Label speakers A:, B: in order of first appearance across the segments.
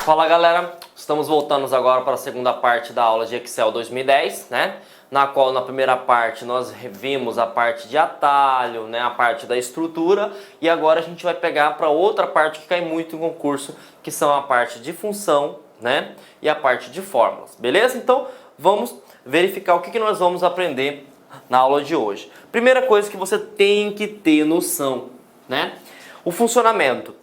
A: Fala galera, estamos voltando agora para a segunda parte da aula de Excel 2010, né? Na qual na primeira parte nós revimos a parte de atalho, né? A parte da estrutura, e agora a gente vai pegar para outra parte que cai muito em concurso, que são a parte de função, né? E a parte de fórmulas, beleza? Então vamos verificar o que nós vamos aprender na aula de hoje. Primeira coisa que você tem que ter noção, né? O funcionamento.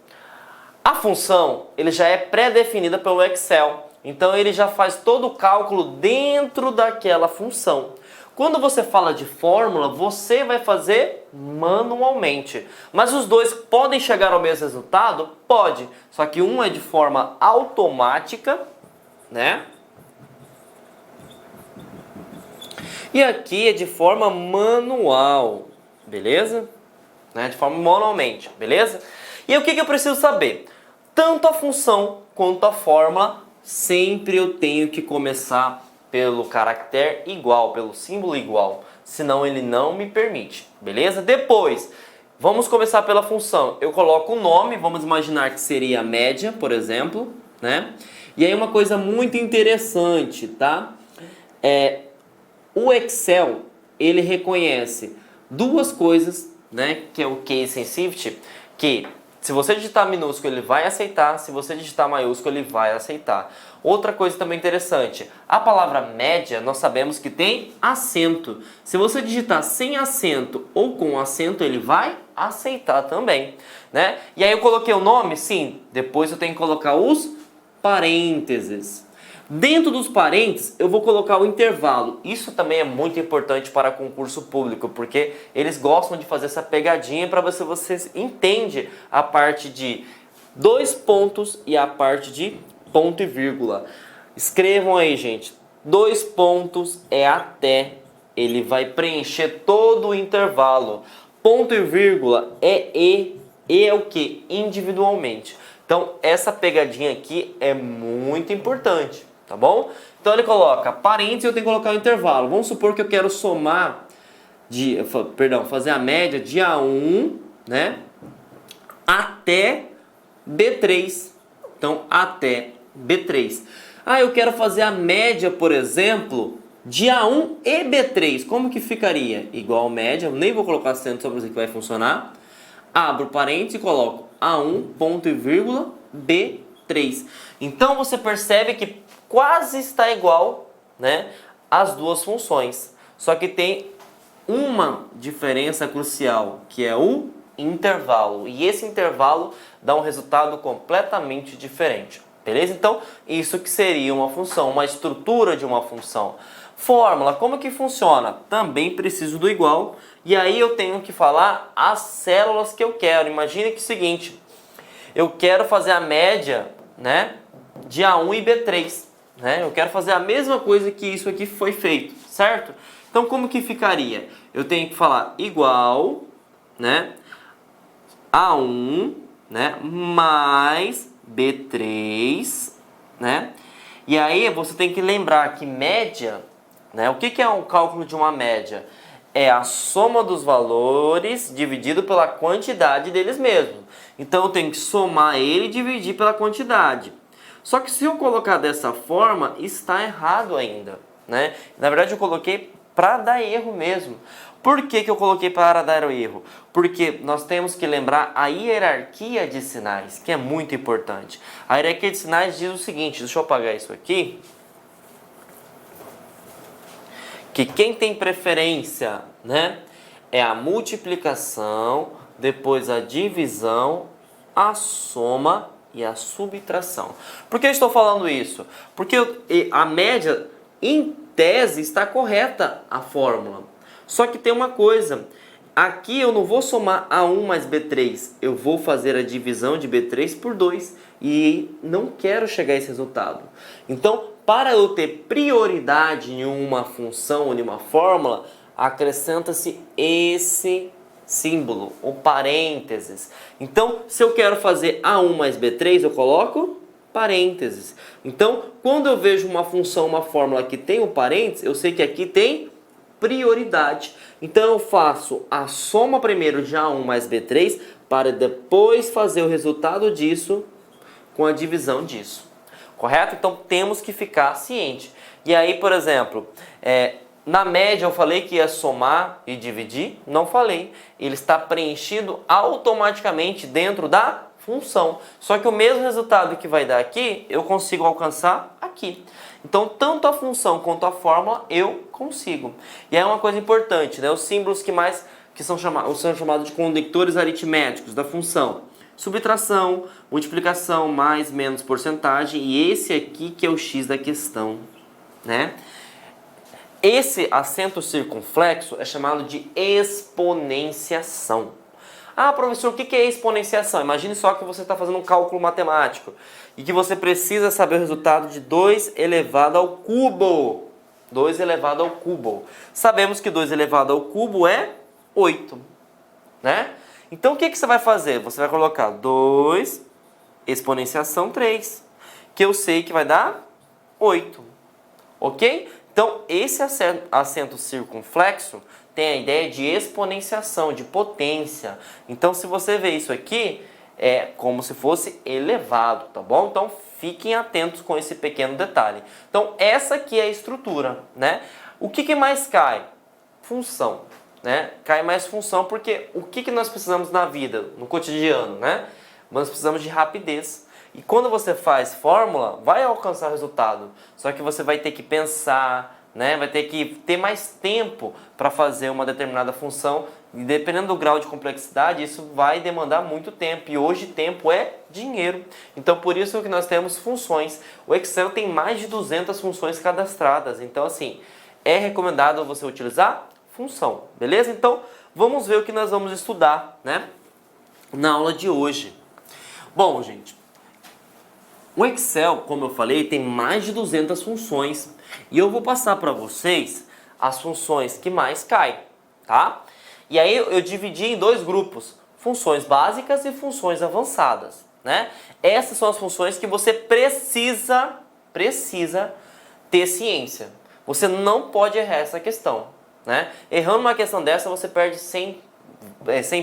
A: A função, ele já é pré-definida pelo Excel, então ele já faz todo o cálculo dentro daquela função. Quando você fala de fórmula, você vai fazer manualmente. Mas os dois podem chegar ao mesmo resultado? Pode, só que um é de forma automática, né? E aqui é de forma manual, beleza? Né? De forma manualmente, beleza? E o que eu preciso saber? Tanto a função quanto a fórmula, sempre eu tenho que começar pelo caractere igual, pelo símbolo igual, senão ele não me permite, beleza? Depois, vamos começar pela função. Eu coloco o nome, vamos imaginar que seria a média, por exemplo, né? E aí uma coisa muito interessante, tá? O Excel, ele reconhece duas coisas, né? Que é o case sensitivity, que se você digitar minúsculo, ele vai aceitar. Se você digitar maiúsculo, ele vai aceitar. Outra coisa também interessante. A palavra média, nós sabemos que tem acento. Se você digitar sem acento ou com acento, ele vai aceitar também, né? E aí eu coloquei o nome? Sim. Depois eu tenho que colocar os parênteses. Dentro dos parênteses, eu vou colocar o intervalo. Isso também é muito importante para concurso público, porque eles gostam de fazer essa pegadinha para ver se você entende a parte de dois pontos e a parte de ponto e vírgula. Escrevam aí, gente. Dois pontos é até. Ele vai preencher todo o intervalo. Ponto e vírgula é e. E é o que? Individualmente. Então, essa pegadinha aqui é muito importante. Tá bom? Então ele coloca parênteses e eu tenho que colocar o intervalo. Vamos supor que eu quero somar, fazer a média de A1, né, até B3. Então, até B3. Ah, eu quero fazer a média, por exemplo, de A1 e B3. Como que ficaria? Igual média, eu nem vou colocar acento só para dizer que vai funcionar. Abro parênteses e coloco A1, ponto e vírgula, B3. Então você percebe que quase está igual, né, as duas funções. Só que tem uma diferença crucial, que é o intervalo. E esse intervalo dá um resultado completamente diferente. Beleza? Então, isso que seria uma função, uma estrutura de uma função. Fórmula, como que funciona? Também preciso do igual. E aí eu tenho que falar as células que eu quero. Imagine que é o seguinte, eu quero fazer a média, né, de A1 e B3. Né? Eu quero fazer a mesma coisa que isso aqui foi feito, certo? Então como que ficaria? Eu tenho que falar igual, né, A1, né, mais B3, né? E aí você tem que lembrar que média, né? O que é um cálculo de uma média? É a soma dos valores dividido pela quantidade deles mesmos. Então eu tenho que somar ele e dividir pela quantidade. Só que se eu colocar dessa forma, está errado ainda, né? Na verdade eu coloquei para dar erro mesmo. Por que eu coloquei para dar erro? Porque nós temos que lembrar a hierarquia de sinais, que é muito importante. A hierarquia de sinais diz o seguinte, deixa eu apagar isso aqui. Que quem tem preferência, né, é a multiplicação, depois a divisão, a soma e a subtração. Por que eu estou falando isso? Porque a média, em tese, está correta a fórmula. Só que tem uma coisa. Aqui eu não vou somar A1 mais B3. Eu vou fazer a divisão de B3 por 2. E não quero chegar a esse resultado. Então, para eu ter prioridade em uma função ou em uma fórmula, acrescenta-se esse símbolo, o parênteses. Então, se eu quero fazer A1 mais B3, eu coloco parênteses. Então, quando eu vejo uma função, uma fórmula que tem o parênteses, eu sei que aqui tem prioridade. Então, eu faço a soma primeiro de A1 mais B3 para depois fazer o resultado disso com a divisão disso. correto? Então temos que ficar ciente. E aí, por exemplo, na média eu falei que ia somar e dividir? Não falei. Ele está preenchido automaticamente dentro da função. Só que o mesmo resultado que vai dar aqui, eu consigo alcançar aqui. Então, tanto a função quanto a fórmula eu consigo. E aí uma coisa importante, né? Os símbolos que são chamados de conectores aritméticos da função. Subtração, multiplicação, mais, menos, porcentagem. E esse aqui que é o x da questão, né? Esse acento circunflexo é chamado de exponenciação. Ah, professor, o que é exponenciação? Imagine só que você está fazendo um cálculo matemático e que você precisa saber o resultado de 2 elevado ao cubo. 2 elevado ao cubo. Sabemos que 2 elevado ao cubo é 8, né? Então o que você vai fazer? Você vai colocar 2 exponenciação 3, que eu sei que vai dar 8, ok? Então esse acento circunflexo tem a ideia de exponenciação, de potência. Então se você vê isso aqui, é como se fosse elevado, tá bom? Então fiquem atentos com esse pequeno detalhe. Então essa aqui é a estrutura, né? O que mais cai? Função, né? Cai mais função porque o que nós precisamos na vida, no cotidiano, né? Nós precisamos de rapidez. E quando você faz fórmula, vai alcançar resultado. Só que você vai ter que pensar, né? Vai ter que ter mais tempo para fazer uma determinada função. E dependendo do grau de complexidade, isso vai demandar muito tempo. E hoje tempo é dinheiro. Então por isso que nós temos funções. O Excel tem mais de 200 funções cadastradas. Então assim, é recomendado você utilizar função. Beleza? Então vamos ver o que nós vamos estudar, né? Na aula de hoje. Bom, gente, o Excel, como eu falei, tem mais de 200 funções. E eu vou passar para vocês as funções que mais caem, tá? E aí eu dividi em 2 grupos, funções básicas e funções avançadas, né? Essas são as funções que você precisa ter ciência. Você não pode errar essa questão, né? Errando uma questão dessa, você perde 100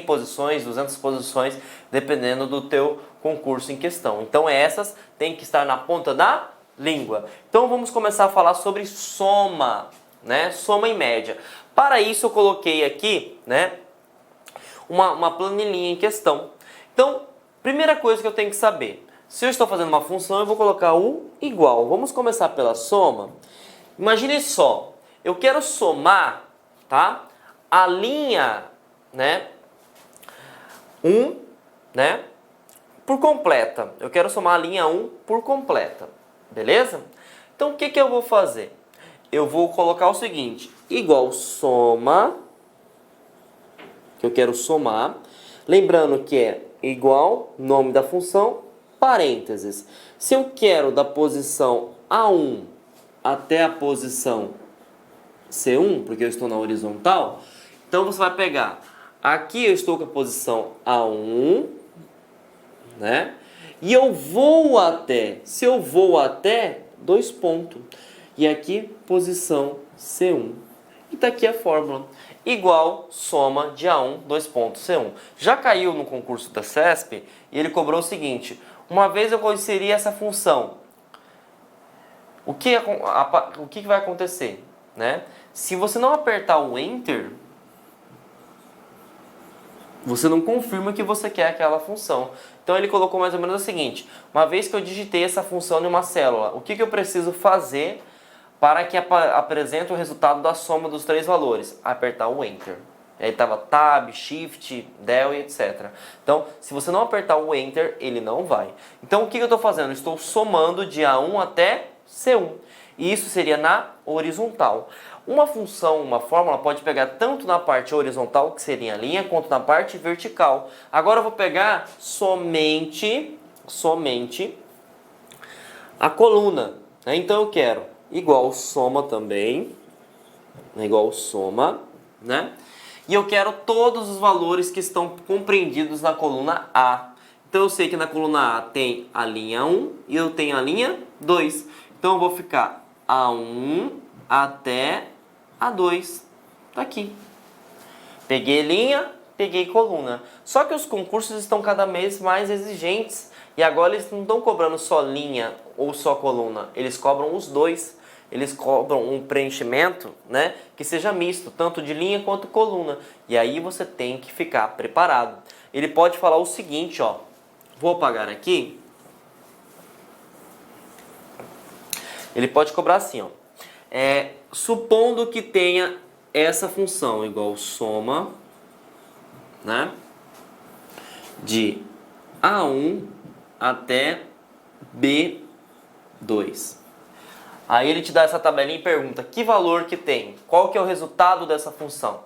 A: posições, 200 posições, dependendo do teu concurso em questão. Então essas têm que estar na ponta da língua. Então vamos começar a falar sobre soma, né? Soma e média. Para isso eu coloquei aqui, né, uma planilhinha em questão. Então, primeira coisa que eu tenho que saber, se eu estou fazendo uma função, eu vou colocar um igual. Vamos começar pela soma. Imagine só, eu quero somar, tá? A linha, né, 1, né, por completa. Eu quero somar a linha 1 por completa. Beleza? Então o que eu vou fazer? Eu vou colocar o seguinte, igual soma, que eu quero somar, lembrando que é igual, nome da função, parênteses. Se eu quero da posição A1 até a posição C1, porque eu estou na horizontal, então você vai pegar, aqui eu estou com a posição A1, né? E eu vou até, se eu vou até, 2 pontos. E aqui, posição C1. E tá aqui a fórmula. Igual soma de A1, 2 pontos C1. Já caiu no concurso da CESP e ele cobrou o seguinte. Uma vez eu inseri essa função, o que vai acontecer, né? Se você não apertar o Enter, você não confirma que você quer aquela função. Então ele colocou mais ou menos o seguinte. Uma vez que eu digitei essa função em uma célula, o que eu preciso fazer para que apresente o resultado da soma dos 3 valores? Apertar o Enter. Aí estava Tab, Shift, Del e etc. Então, se você não apertar o Enter, ele não vai. Então o que eu estou fazendo? Eu estou somando de A1 até C1. E isso seria na horizontal. Uma função, uma fórmula pode pegar tanto na parte horizontal, que seria a linha, quanto na parte vertical. Agora eu vou pegar somente a coluna, né? Então eu quero igual soma também, igual soma, né? E eu quero todos os valores que estão compreendidos na coluna A. Então eu sei que na coluna A tem a linha 1 e eu tenho a linha 2. Então eu vou ficar A1 até A2. Tá aqui. Peguei linha, peguei coluna. Só que os concursos estão cada vez mais exigentes E agora eles não estão cobrando só linha ou só coluna, eles cobram os dois. Eles cobram um preenchimento, né, que seja misto, tanto de linha quanto coluna. E aí você tem que ficar preparado. Ele pode falar o seguinte, ó. Vou apagar aqui. Ele pode cobrar assim, ó. Supondo que tenha essa função igual soma, né, de A1 até B2. Aí ele te dá essa tabelinha e pergunta que valor que tem, qual que é o resultado dessa função.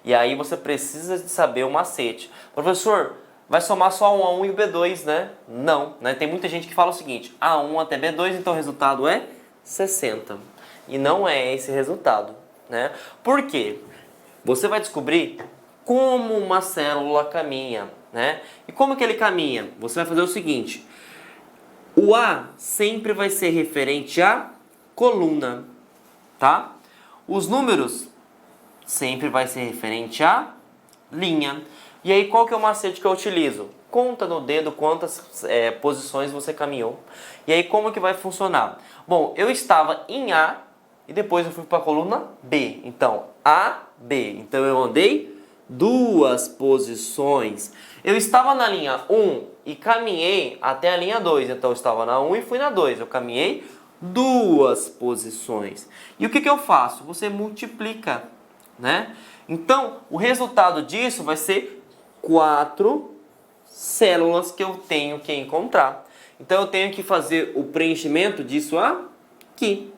A: E aí você precisa de saber o macete. Professor, vai somar só o A1 e o B2, né? Não, né? Tem muita gente que fala o seguinte, A1 até B2, então o resultado é 60. E não é esse resultado, né? Por quê? Você vai descobrir como uma célula caminha, né? E como que ele caminha? Você vai fazer o seguinte, o A sempre vai ser referente a coluna, tá? Os números sempre vai ser referente a linha. E aí qual que é o macete que eu utilizo? Conta no dedo quantas posições você caminhou. E aí como que vai funcionar? Bom, eu estava em A e depois eu fui para a coluna B. Então, A, B. Então eu andei 2 posições. Eu estava na linha 1 e caminhei até a linha 2. Então eu estava na 1 e fui na 2. Eu caminhei 2 posições. E o que que eu faço? Você multiplica, né? Então, o resultado disso vai ser 4 células que eu tenho que encontrar. Então, eu tenho que fazer o preenchimento disso aqui.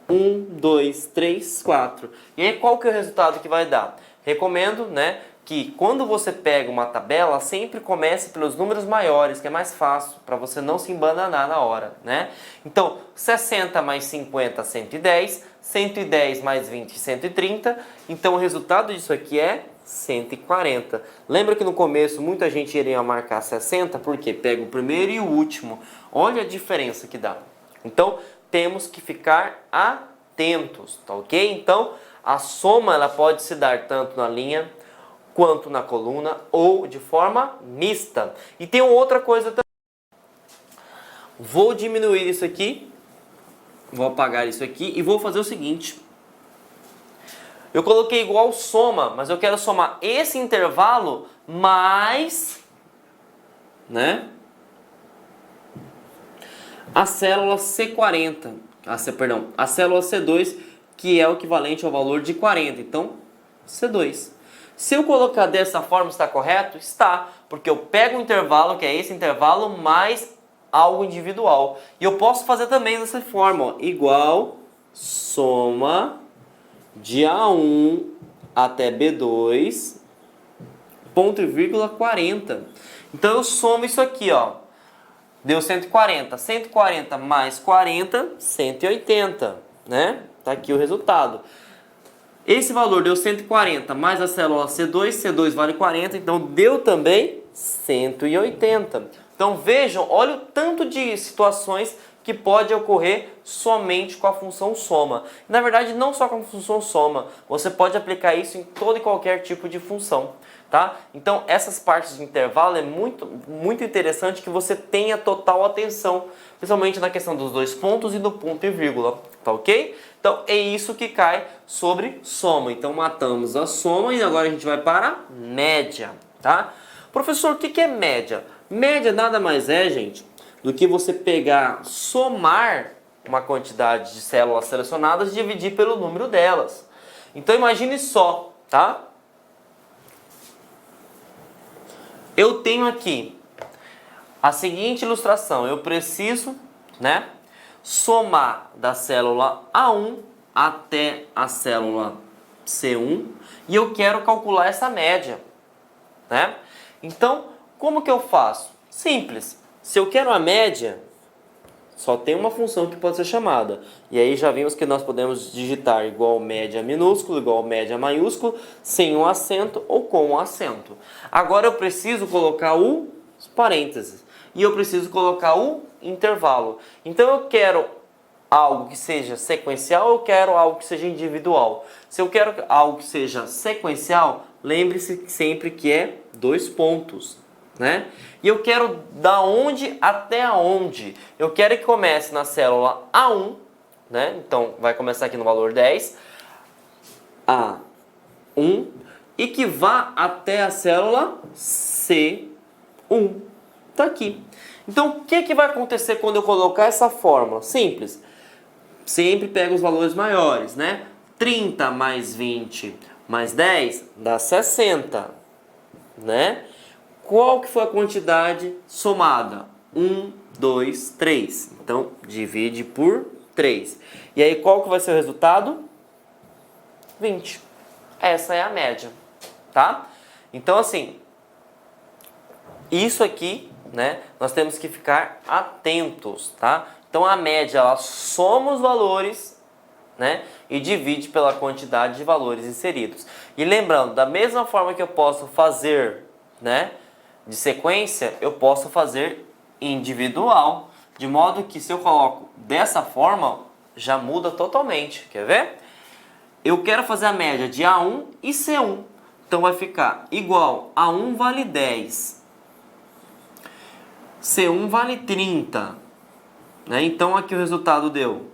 A: 1, 2, 3, 4. E aí, qual que é o resultado que vai dar? Recomendo, né, que quando você pega uma tabela, sempre comece pelos números maiores, que é mais fácil, para você não se embananar na hora, né? Então, 60 mais 50, 110, 110 mais 20, 130. Então, o resultado disso aqui é 140. Lembra que no começo muita gente iria marcar 60, porque pega o primeiro e o último. Olha a diferença que dá. Então, temos que ficar atentos, tá ok? Então, a soma ela pode se dar tanto na linha quanto na coluna ou de forma mista. E tem outra coisa também. Vou diminuir isso aqui, vou apagar isso aqui e vou fazer o seguinte. Eu coloquei igual soma, mas eu quero somar esse intervalo mais, né, a célula C40, a célula C2, que é o equivalente ao valor de 40. Então, C2. Se eu colocar dessa forma, está correto? Está, porque eu pego um intervalo, que é esse intervalo, mais algo individual. E eu posso fazer também dessa forma, ó, igual soma de A1 até B2, ponto e vírgula 40. Então eu somo isso aqui, ó. Deu 140. 140 mais 40, 180, né? Tá aqui o resultado. Esse valor deu 140 mais a célula C2, C2 vale 40, então deu também 180. Então vejam, olha o tanto de situações que pode ocorrer somente com a função soma. Na verdade, não só com a função soma, você pode aplicar isso em todo e qualquer tipo de função. Tá? Então essas partes de intervalo é muito interessante que você tenha total atenção, principalmente na questão dos dois pontos e do ponto e vírgula, tá ok? Então é isso que cai sobre soma. Então matamos a soma e agora a gente vai para a média, tá? Professor, o que é média? Média nada mais é, gente, do que você pegar, somar uma quantidade de células selecionadas e dividir pelo número delas. Então imagine só, tá? Eu tenho aqui a seguinte ilustração. Eu preciso, né, somar da célula A1 até a célula C1 e eu quero calcular essa média, né? Então, como que eu faço? Simples. Se eu quero a média, só tem uma função que pode ser chamada. E aí já vimos que nós podemos digitar igual média minúsculo, igual média maiúsculo, sem um acento ou com um acento. Agora eu preciso colocar os parênteses. E eu preciso colocar o intervalo. Então eu quero algo que seja sequencial ou eu quero algo que seja individual. Se eu quero algo que seja sequencial, lembre-se sempre que é 2 pontos. né? E eu quero da onde até aonde? Eu quero que comece na célula A1, né? Então vai começar aqui no valor 10, A1, e que vá até a célula C1. Tá aqui. Então o que vai acontecer quando eu colocar essa fórmula? Simples. Sempre pega os valores maiores, né? 30 mais 20 mais 10 dá 60, né? Qual que foi a quantidade somada? 1, 2, 3. Então, divide por 3. E aí, qual que vai ser o resultado? 20. Essa é a média, tá? Então, assim, isso aqui, né, nós temos que ficar atentos, tá? Então, a média, ela soma os valores, né, e divide pela quantidade de valores inseridos. E lembrando, da mesma forma que eu posso fazer, né, de sequência, eu posso fazer individual, de modo que se eu coloco dessa forma, já muda totalmente. Quer ver? Eu quero fazer a média de A1 e C1. Então vai ficar igual, A1 vale 10, C1 vale 30. Né? Então aqui o resultado deu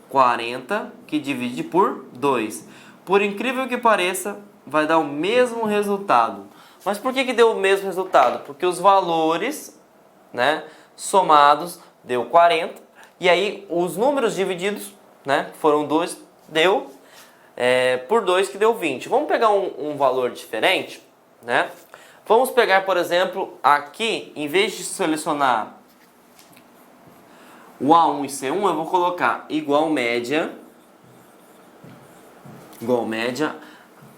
A: 40, que divide por 2. Por incrível que pareça, vai dar o mesmo resultado. Mas por que deu o mesmo resultado? Porque os valores, né, somados deu 40. E aí os números divididos, né, foram 2, deu por 2 que deu 20. Vamos pegar um valor diferente, né? Vamos pegar, por exemplo, aqui, em vez de selecionar o A1 e C1, eu vou colocar igual média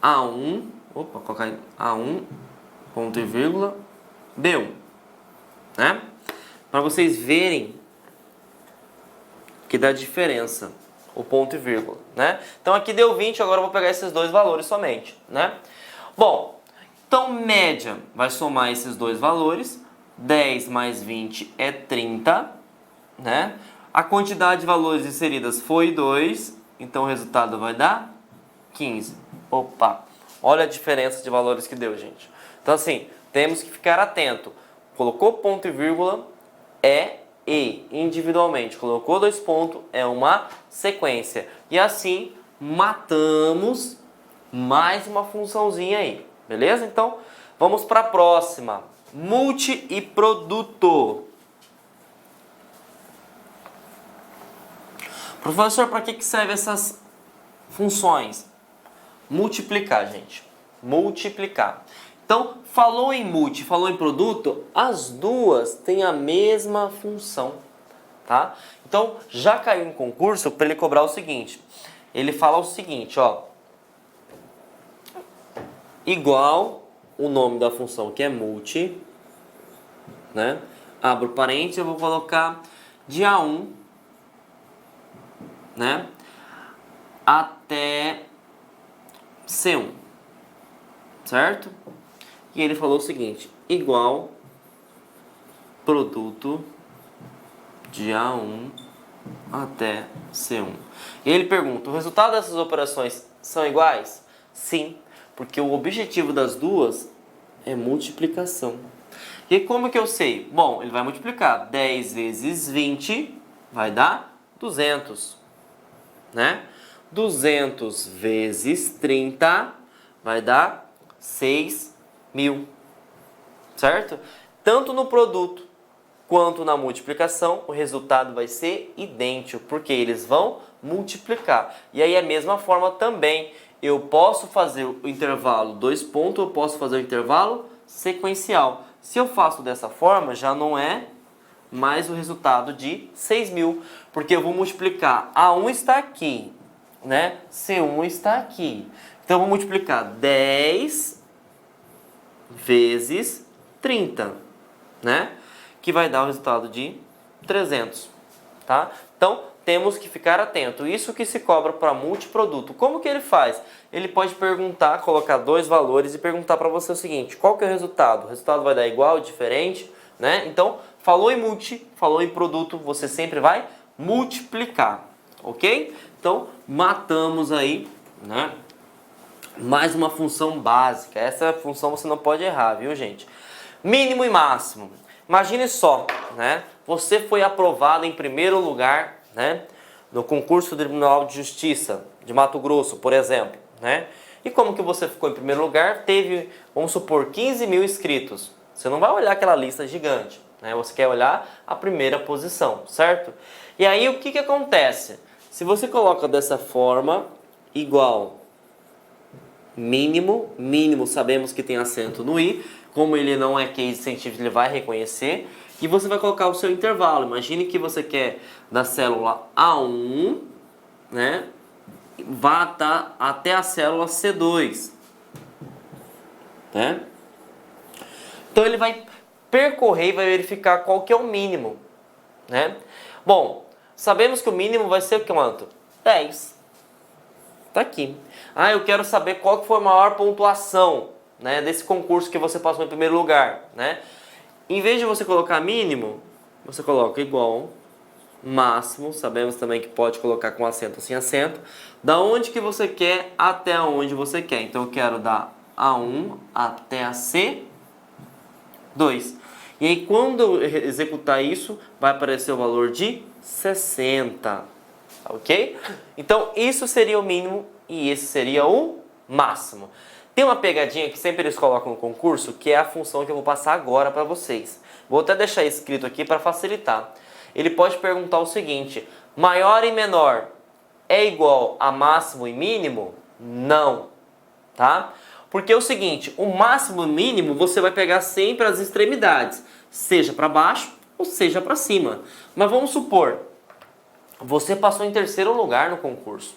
A: A1, colocar A1, ponto e vírgula, B1, né? Para vocês verem que dá diferença o ponto e vírgula, né? Então aqui deu 20, agora eu vou pegar esses dois valores somente, né? Bom, então média vai somar esses dois valores, 10 mais 20 é 30, né? A quantidade de valores inseridas foi 2, então o resultado vai dar 15. Opa, olha a diferença de valores que deu, gente. Então assim, temos que ficar atento. Colocou ponto e vírgula, é e individualmente. Colocou 2 pontos, é uma sequência. E assim, matamos mais uma funçãozinha aí. Beleza? Então, vamos para a próxima. Multi e produto. Professor, para que servem essas funções? Multiplicar, gente. Multiplicar. Então, falou em multi, falou em produto, as duas têm a mesma função, tá? Então, já caiu em concurso para ele cobrar o seguinte. Ele fala o seguinte, ó. Igual o nome da função que é multi, né? Abro parênteses, eu vou colocar de A1, né, até C1, certo? E ele falou o seguinte, igual produto de A1 até C1. E ele pergunta, o resultado dessas operações são iguais? Sim, porque o objetivo das duas é multiplicação. E como que eu sei? Bom, ele vai multiplicar 10 vezes 20 vai dar 200. Né? 200 vezes 30 vai dar 6.000, certo? Tanto no produto quanto na multiplicação, o resultado vai ser idêntico, porque eles vão multiplicar. E aí a mesma forma também, eu posso fazer o intervalo 2 pontos, eu posso fazer o intervalo sequencial. Se eu faço dessa forma, já não é mais o resultado de 6.000, porque eu vou multiplicar, A1 está aqui, né? C1 está aqui. Então eu vou multiplicar 10 vezes 30, né? Que vai dar o resultado de 300, tá? Então temos que ficar atento. Isso que se cobra para multiproduto. Como que ele faz? Ele pode perguntar, colocar dois valores e perguntar para você o seguinte, qual que é o resultado? O resultado vai dar igual, diferente, né? Então, falou em multi, falou em produto, você sempre vai multiplicar, ok? Então, matamos aí, né? Mais uma função básica. Essa função você não pode errar, viu, gente? Mínimo e máximo. Imagine só, né? Você foi aprovado em primeiro lugar, né? No concurso do Tribunal de Justiça de Mato Grosso, por exemplo, né? E como que você ficou em primeiro lugar? Teve, vamos supor, 15 mil inscritos. Você não vai olhar aquela lista gigante, né? Você quer olhar a primeira posição, certo? E aí o que que acontece? Se você coloca dessa forma, igual mínimo, mínimo sabemos que tem acento no i, como ele não é case científico, ele vai reconhecer, e você vai colocar o seu intervalo. Imagine que você quer da célula A1, né, vá até a célula C2, né? Então ele vai percorrer e vai verificar qual que é o mínimo, né? Bom, sabemos que o mínimo vai ser quanto? 10. Tá aqui. Ah, eu quero saber qual que foi a maior pontuação, né, desse concurso que você passou em primeiro lugar, né? Em vez de você colocar mínimo, você coloca igual, máximo, sabemos também que pode colocar com acento ou sem acento, da onde que você quer até onde você quer. Então eu quero da A1 até a C2. E aí quando eu executar isso, vai aparecer o valor de 60. Ok? Então isso seria o mínimo e esse seria o máximo. Tem uma pegadinha que sempre eles colocam no concurso, que é a função que eu vou passar agora para vocês. Vou até deixar escrito aqui para facilitar. Ele pode perguntar o seguinte: maior e menor é igual a máximo e mínimo? Não, tá? Porque é o seguinte, o máximo e o mínimo você vai pegar sempre as extremidades, seja para baixo ou seja para cima. Mas vamos supor, você passou em terceiro lugar no concurso,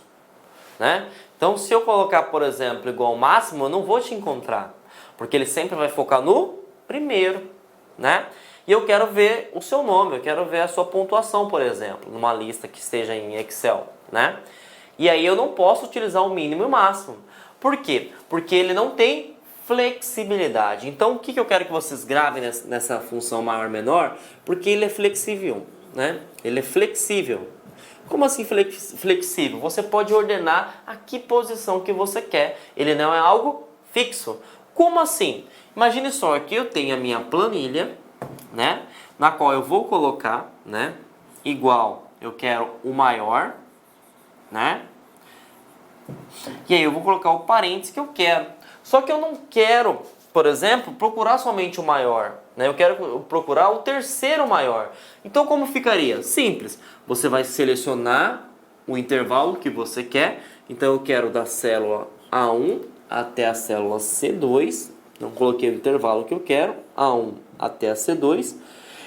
A: né? Então, se eu colocar, por exemplo, igual ao máximo, eu não vou te encontrar, porque ele sempre vai focar no primeiro, né? E eu quero ver o seu nome, eu quero ver a sua pontuação, por exemplo, numa lista que esteja em Excel, né? E aí eu não posso utilizar o mínimo e o máximo. Por quê? Porque ele não tem flexibilidade. Então, o que eu quero que vocês gravem nessa função maior menor? Porque ele é flexível, né? Ele é flexível. Como assim flexível? Você pode ordenar a que posição que você quer. Ele não é algo fixo. Como assim? Imagine só, aqui eu tenho a minha planilha, né? Na qual eu vou colocar, né? Igual, eu quero o maior, né? E aí eu vou colocar o parênteses que eu quero. Só que eu não quero, por exemplo, procurar somente o maior, né? Eu quero procurar o terceiro maior. Então como ficaria? Simples. Você vai selecionar o intervalo que você quer. Então eu quero da célula A1 até a célula C2. Então coloquei o intervalo que eu quero, A1 até a C2.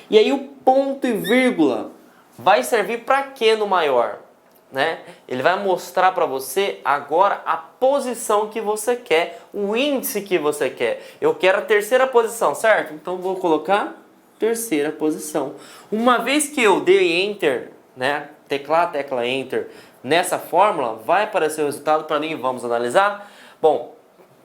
A: E aí o ponto e vírgula vai servir para quê no maior? Né? Ele vai mostrar para você agora a posição que você quer, o índice que você quer. Eu quero a terceira posição, certo? Então vou colocar terceira posição. Uma vez que eu dei Enter, né? Tecla Enter nessa fórmula, vai aparecer o resultado para mim. Vamos analisar? Bom,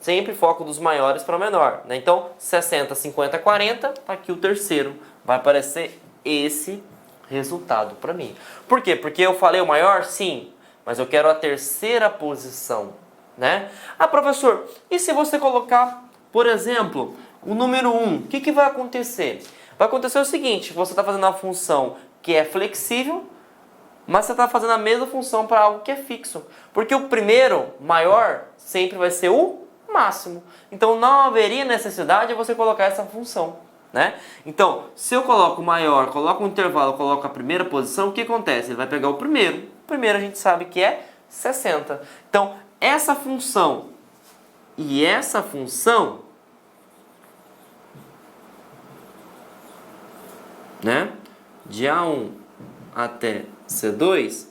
A: sempre foco dos maiores para o menor, né? Então 60, 50, 40, tá aqui o terceiro. Vai aparecer esse resultado para mim. Por quê? Porque eu falei o maior? Sim, mas eu quero a terceira posição, né? Ah, professor, e se você colocar, por exemplo, o número 1, o que vai acontecer? Vai acontecer o seguinte, você está fazendo uma função que é flexível, mas você está fazendo a mesma função para algo que é fixo. Porque o primeiro, maior, sempre vai ser o máximo. Então não haveria necessidade de você colocar essa função, né? Então, se eu coloco o maior, coloco um intervalo, coloco a primeira posição, o que acontece? Ele vai pegar o primeiro. O primeiro a gente sabe que é 60. Então, essa função e essa função, né, de A1 até C2,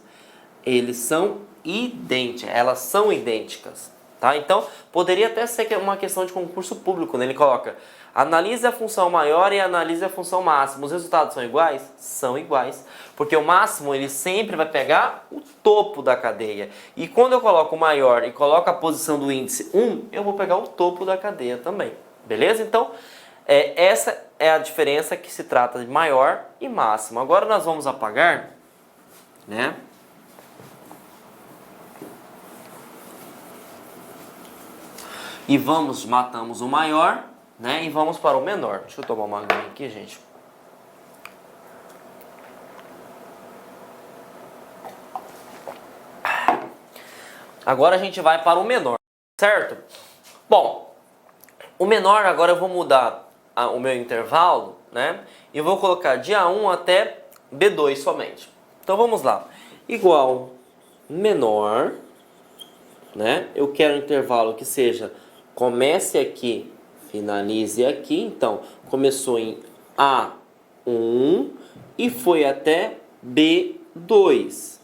A: eles são idênticas, elas são idênticas, tá? Então, poderia até ser uma questão de concurso público, né? Ele coloca: analise a função maior e analise a função máxima. Os resultados são iguais? São iguais. Porque o máximo, ele sempre vai pegar o topo da cadeia. E quando eu coloco o maior e coloco a posição do índice 1, eu vou pegar o topo da cadeia também. Beleza? Então, essa é a diferença que se trata de maior e máximo. Agora nós vamos apagar, né? E matamos o maior, né? E vamos para o menor. Deixa eu tomar uma aguinha aqui, gente. Agora a gente vai para o menor, certo? Bom, o menor agora eu vou mudar o meu intervalo, né? E vou colocar de A1 até B2 somente. Então vamos lá. Igual menor, né? Eu quero um intervalo que seja comece aqui, finalize aqui. Então, começou em A1 e foi até B2,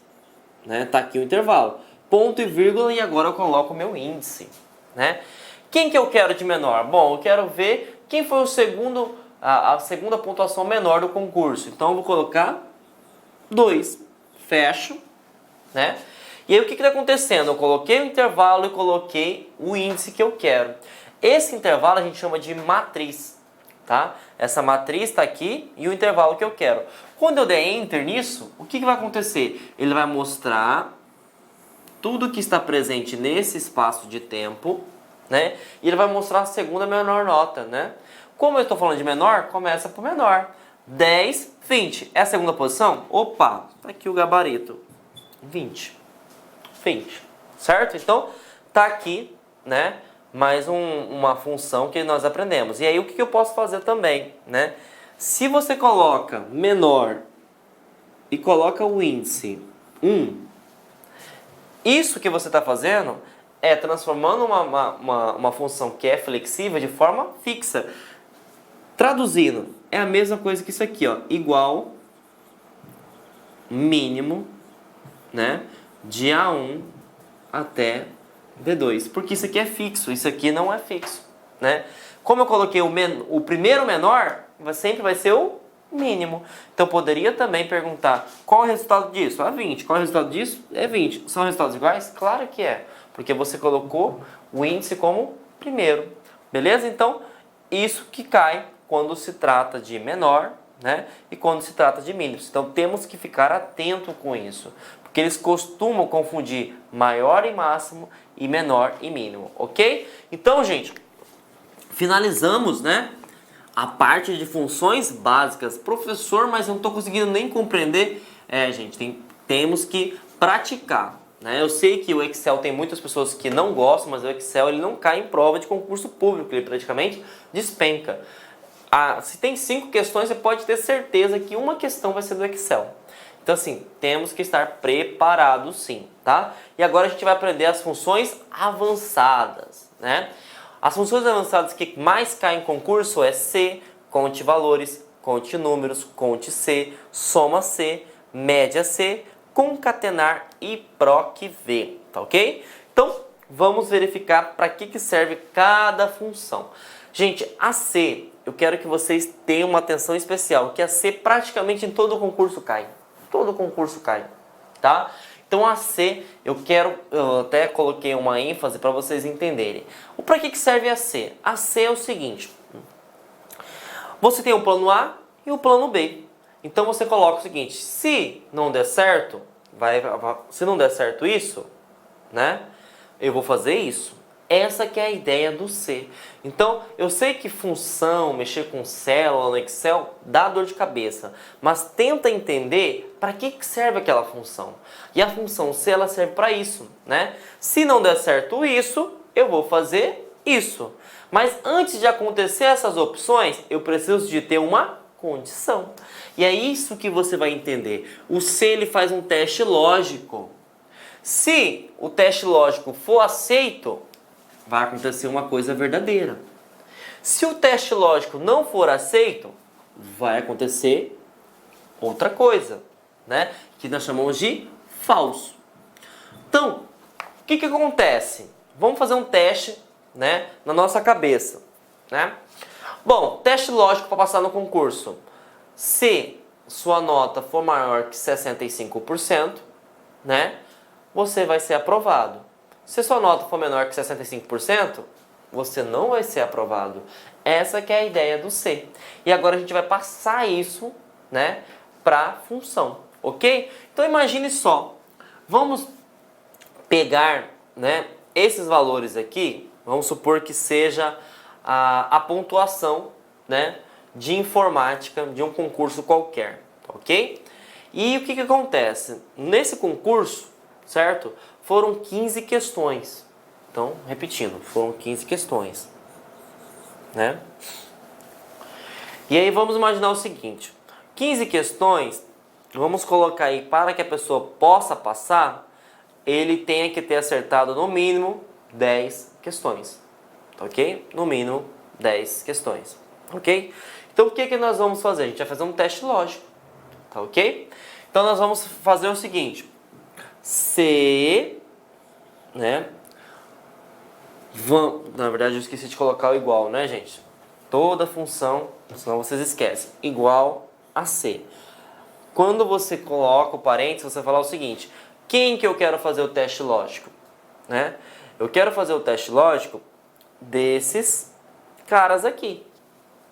A: né? Tá aqui o intervalo. Ponto e vírgula e agora eu coloco o meu índice, né? Quem que eu quero de menor? Bom, eu quero ver quem foi o segundo, a segunda pontuação menor do concurso. Então eu vou colocar 2. Fecho, né? E aí o que está acontecendo? Eu coloquei o intervalo e coloquei o índice que eu quero. Esse intervalo a gente chama de matriz, tá? Essa matriz está aqui e o intervalo que eu quero. Quando eu der Enter nisso, o que vai acontecer? Ele vai mostrar tudo que está presente nesse espaço de tempo, né? E ele vai mostrar a segunda menor nota, né? Como eu estou falando de menor, começa por menor. 10, 20. É a segunda posição? Opa, tá aqui o gabarito. 20. Certo? Então, tá aqui, né? Mais uma função que nós aprendemos. E aí, o que eu posso fazer também, né? Se você coloca menor e coloca o índice 1, isso que você está fazendo é transformando uma função que é flexível de forma fixa. Traduzindo, é a mesma coisa que isso aqui, ó, igual mínimo, né, de A1 até B2, porque isso aqui é fixo, isso aqui não é fixo, né? Como eu coloquei o primeiro menor, sempre vai ser o mínimo. Então eu poderia também perguntar qual é o resultado disso? Ah, 20. Qual é o resultado disso? É 20. São resultados iguais? Claro que é, porque você colocou o índice como primeiro. Beleza? Então, isso que cai quando se trata de menor, né? E quando se trata de mínimos. Então temos que ficar atento com isso, porque eles costumam confundir maior e máximo e menor e mínimo, ok? Então, gente, finalizamos, né, a parte de funções básicas. Professor, mas eu não estou conseguindo nem compreender. Gente, temos que praticar, né? Eu sei que o Excel tem muitas pessoas que não gostam, mas o Excel ele não cai em prova de concurso público, ele praticamente despenca. Se tem 5 questões, você pode ter certeza que uma questão vai ser do Excel. Então, assim, temos que estar preparados sim, tá? E agora a gente vai aprender as funções avançadas, né? As funções avançadas que mais caem em concurso é C, conte valores, conte números, conte C, soma C, média C, concatenar e proc V, tá ok? Então, vamos verificar para que serve cada função. Gente, a C, eu quero que vocês tenham uma atenção especial, que a C praticamente em todo concurso cai. Todo concurso cai, tá? Então a C, eu até coloquei uma ênfase para vocês entenderem. Para que serve a C? A C é o seguinte, você tem o plano A e o plano B. Então você coloca o seguinte, se não der certo, se não der certo isso, né? Eu vou fazer isso. Essa que é a ideia do C. Então, eu sei que função, mexer com célula no Excel, dá dor de cabeça. Mas tenta entender para que serve aquela função. E a função C, ela serve para isso, né? Se não der certo isso, eu vou fazer isso. Mas antes de acontecer essas opções, eu preciso de ter uma condição. E é isso que você vai entender. O C, ele faz um teste lógico. Se o teste lógico for aceito, vai acontecer uma coisa verdadeira. Se o teste lógico não for aceito, vai acontecer outra coisa, né? Que nós chamamos de falso. Então, o que acontece? Vamos fazer um teste, né, na nossa cabeça, né? Bom, teste lógico para passar no concurso. Se sua nota for maior que 65%, né, você vai ser aprovado. Se sua nota for menor que 65%, você não vai ser aprovado. Essa que é a ideia do C. E agora a gente vai passar isso, né, para a função, ok? Então imagine só, vamos pegar, né, esses valores aqui, vamos supor que seja a pontuação, né, de informática de um concurso qualquer, ok? E o que acontece? Nesse concurso, certo? Foram 15 questões. Então, repetindo, foram 15 questões, né? E aí vamos imaginar o seguinte, 15 questões, vamos colocar aí para que a pessoa possa passar, ele tenha que ter acertado no mínimo 10 questões, ok? No mínimo 10 questões, ok? Então o que nós vamos fazer? A gente vai fazer um teste lógico, tá ok? Então nós vamos fazer o seguinte, se, né, na verdade eu esqueci de colocar o igual, né, gente? Toda função, senão vocês esquecem, igual a C. Quando você coloca o parênteses, você fala o seguinte, quem que eu quero fazer o teste lógico? Né? Eu quero fazer o teste lógico desses caras aqui,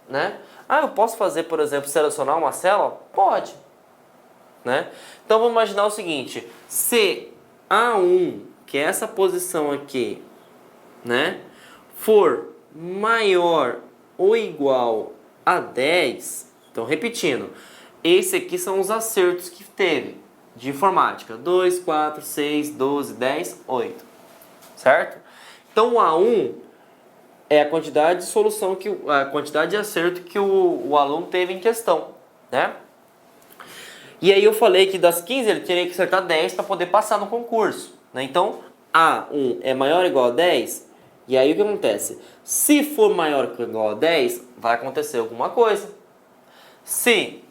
A: né? Ah, eu posso fazer, por exemplo, selecionar uma célula? Pode, né? Então vamos imaginar o seguinte, se A1, que é essa posição aqui, né, for maior ou igual a 10, então repetindo, esse aqui são os acertos que teve de informática, 2, 4, 6, 12, 10, 8, certo? Então o A1 é a quantidade de solução, a quantidade de acerto que o aluno teve em questão, né? E aí eu falei que das 15 ele teria que acertar 10 para poder passar no concurso, né? Então A1 é maior ou igual a 10, e aí o que acontece? Se for maior ou igual a 10, vai acontecer alguma coisa. Se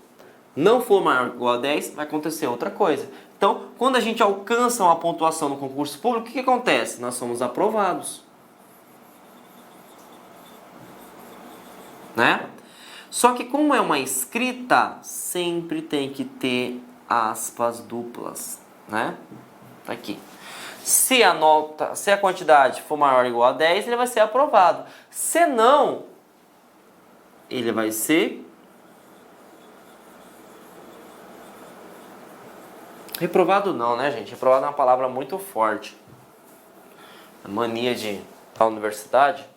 A: não for maior ou igual a 10, vai acontecer outra coisa. Então, quando a gente alcança uma pontuação no concurso público, o que acontece? Nós somos aprovados, né? Só que como é uma escrita, sempre tem que ter aspas duplas, né? Tá aqui. Se a quantidade for maior ou igual a 10, ele vai ser aprovado. Se não, ele vai ser reprovado não, né, gente? Reprovado é uma palavra muito forte. A mania da universidade.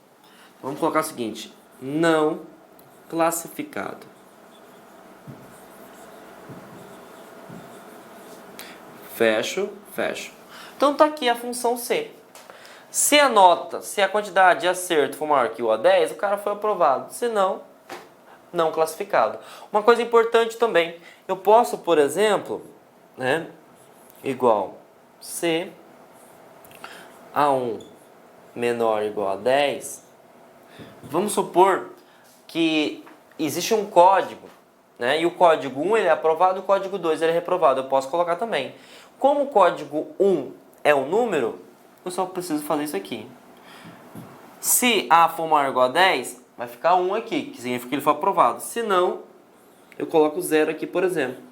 A: Vamos colocar o seguinte, não classificado. Fecho, fecho. Então tá aqui a função C. Se a quantidade de acerto for maior que o a 10, o cara foi aprovado. Se não, não classificado. Uma coisa importante também, eu posso, por exemplo, né, igual C A1 menor ou igual a 10, vamos supor que existe um código, né, e o código 1 ele é aprovado e o código 2 ele é reprovado. Eu posso colocar também. Como o código 1 é um número, eu só preciso fazer isso aqui. Se A for maior ou igual a 10, vai ficar 1 aqui, que significa que ele foi aprovado. Se não, eu coloco 0 aqui, por exemplo,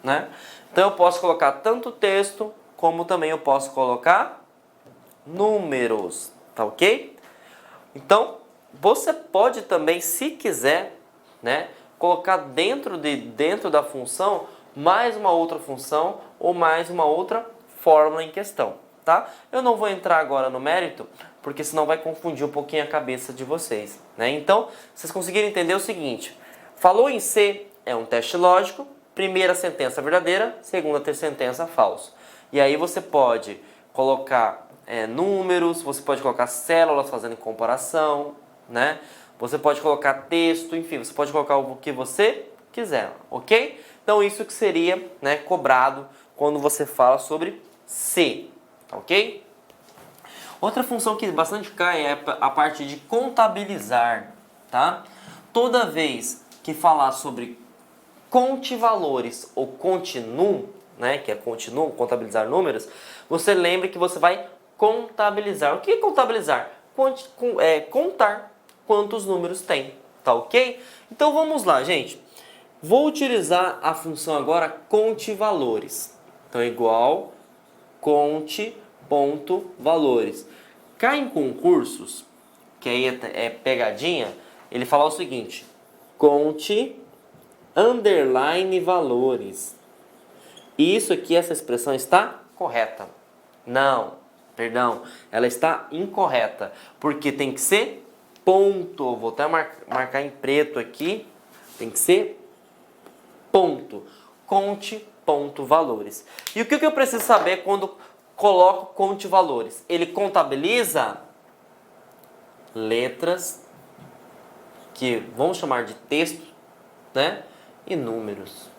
A: né? Então eu posso colocar tanto texto, como também eu posso colocar números, tá ok? Então, você pode também, se quiser, né, colocar dentro da função mais uma outra função ou mais uma outra fórmula em questão, tá? Eu não vou entrar agora no mérito, porque senão vai confundir um pouquinho a cabeça de vocês, né? Então, vocês conseguiram entender o seguinte, falou em C, é um teste lógico, primeira sentença verdadeira, segunda sentença falso. E aí você pode colocar números, você pode colocar células fazendo comparação, né? Você pode colocar texto, enfim, você pode colocar o que você quiser, ok? Então isso que seria, né, cobrado quando você fala sobre C, ok? Outra função que bastante cai é a parte de contabilizar, tá? Toda vez que falar sobre conte valores ou continue, né, que é continue, contabilizar números, você lembre que você vai contabilizar. O que é contabilizar? Contar quantos números tem, tá ok? Então vamos lá, gente. Vou utilizar a função agora conte valores. Então igual conte ponto valores. Cai em concursos, que aí é pegadinha, ele fala o seguinte, conte underline valores. Isso aqui, essa expressão está correta. Não, perdão, ela está incorreta, porque tem que ser ponto. Vou até marcar em preto aqui. Tem que ser ponto. Conte ponto valores. E o que eu preciso saber quando coloco conte valores? Ele contabiliza letras que vamos chamar de texto, né? E números.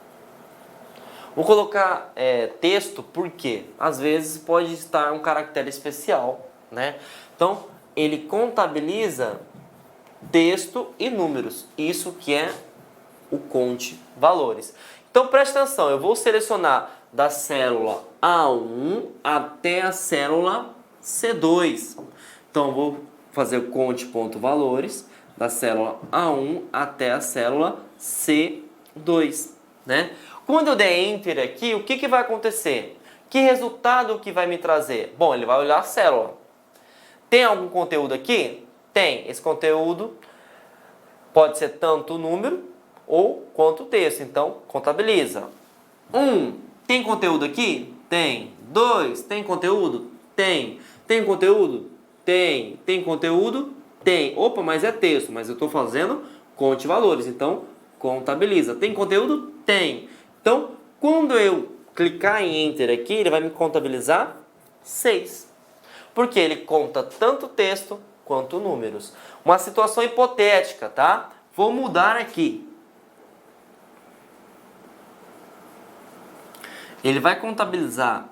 A: Vou colocar texto porque às vezes pode estar um caractere especial, né? Então ele contabiliza texto e números. Isso que é o conte valores. Então preste atenção, eu vou selecionar da célula A1 até a célula C2. Então eu vou fazer o conte ponto valores da célula A1 até a célula C2, né? Quando eu der Enter aqui, o que vai acontecer? Que resultado que vai me trazer? Bom, ele vai olhar a célula. Tem algum conteúdo aqui? Tem. Esse conteúdo pode ser tanto o número ou quanto o texto. Então, contabiliza. 1. Tem conteúdo aqui? Tem. 2. Tem conteúdo? Tem. Tem conteúdo? Tem. Tem conteúdo? Tem. Opa, mas é texto. Mas eu estou fazendo conte valores. Então, contabiliza. Tem conteúdo? Tem. Então, quando eu clicar em Enter aqui, ele vai me contabilizar 6. Porque ele conta tanto texto quanto números. Uma situação hipotética, tá? Vou mudar aqui. Ele vai contabilizar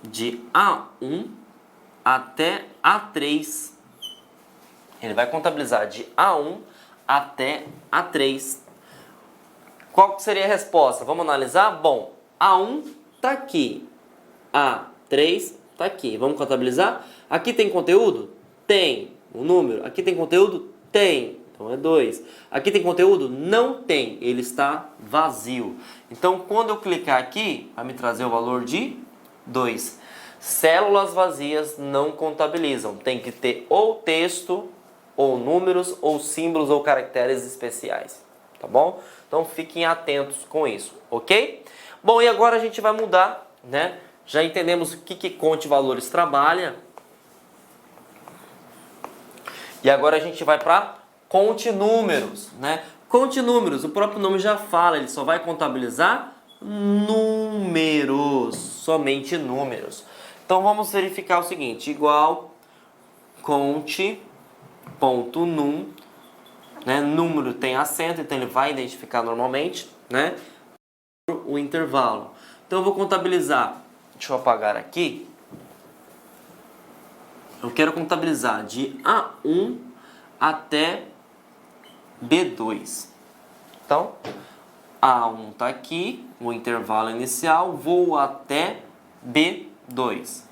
A: de A1 até A3. Ele vai contabilizar de A1 até A3. Qual seria a resposta? Vamos analisar? Bom, A1 está aqui, A3 está aqui. Vamos contabilizar? Aqui tem conteúdo? Tem. O número? Aqui tem conteúdo? Tem. Então é 2. Aqui tem conteúdo? Não tem. Ele está vazio. Então quando eu clicar aqui, vai me trazer o valor de 2. Células vazias não contabilizam. Tem que ter ou texto, ou números, ou símbolos, ou caracteres especiais. Tá bom? Então fiquem atentos com isso, ok? Bom, e agora a gente vai mudar, né? Já entendemos o que conte valores trabalha. E agora a gente vai para conte números, né? Conte números, o próprio nome já fala, ele só vai contabilizar números, somente números. Então vamos verificar o seguinte, igual conte ponto num, né? Número tem acento, então ele vai identificar normalmente, né? O intervalo. Então eu vou contabilizar, deixa eu apagar aqui. Eu quero contabilizar de A1 até B2. Então, A1 está aqui, o intervalo inicial, vou até B2.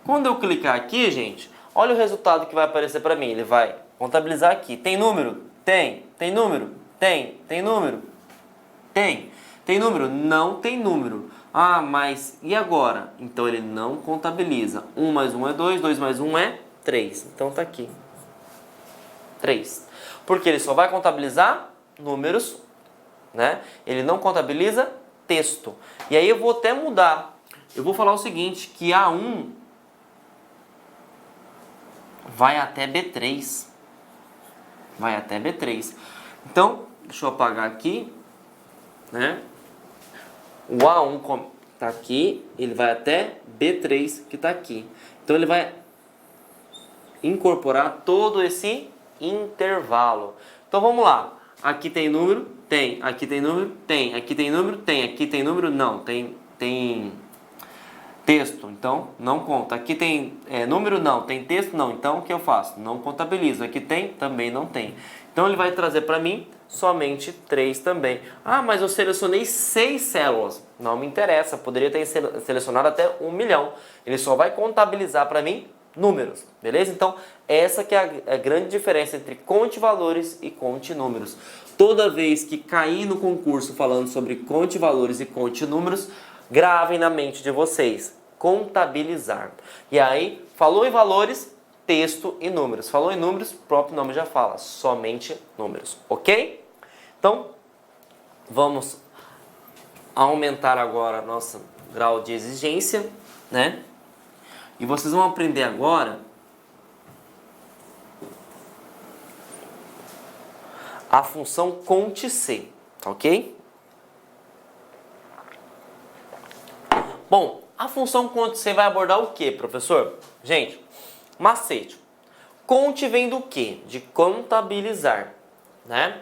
A: Quando eu clicar aqui, gente, olha o resultado que vai aparecer para mim. Ele vai contabilizar aqui. Tem número? Tem. Tem número? Tem. Tem número? Tem. Tem número? Não tem número. Ah, mas e agora? Então ele não contabiliza. 1 mais 1 é 2, 2 mais 1 é 3. Então tá aqui. 3. Porque ele só vai contabilizar números, né? Ele não contabiliza texto. E aí eu vou até mudar. Eu vou falar o seguinte, que A1 vai até B3. Vai até B3. Então, deixa eu apagar aqui, né? O A1 está aqui, ele vai até B3 que está aqui. Então ele vai incorporar todo esse intervalo. Então vamos lá. Aqui tem número? Tem. Aqui tem número? Tem. Aqui tem número? Tem. Aqui tem número? Não. Tem texto, então não conta. Aqui tem número? Não. Tem texto? Não. Então o que eu faço? Não contabilizo. Aqui tem? Também não tem. Então ele vai trazer para mim somente 3 também. Ah, mas eu selecionei 6 células. Não me interessa, poderia ter selecionado até 1 milhão. Ele só vai contabilizar para mim números, beleza? Então essa que é a grande diferença entre conte valores e conte números. Toda vez que cair no concurso falando sobre conte valores e conte números, gravem na mente de vocês, contabilizar. E aí, falou em valores, texto e números. Falou em números, o próprio nome já fala, somente números, ok? Então, vamos aumentar agora nosso grau de exigência, né? E vocês vão aprender agora a função cont_c, ok? Bom, a função cont_c vai abordar o que, professor? Gente, macete. Cont vem do quê? De contabilizar, né?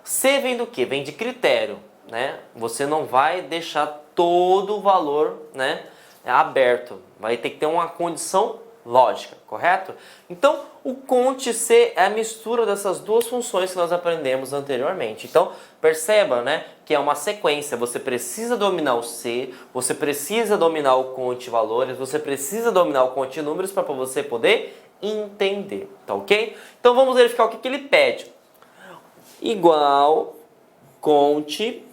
A: C vem do quê? Vem de critério, né? Você não vai deixar todo o valor, né, aberto. Vai ter que ter uma condição lógica, correto? Então, o cont_c é a mistura dessas duas funções que nós aprendemos anteriormente. Então, perceba, né, que é uma sequência. Você precisa dominar o C, você precisa dominar o cont valores, você precisa dominar o cont números para você poder entender, tá ok? Então, vamos verificar o que ele pede. Igual cont,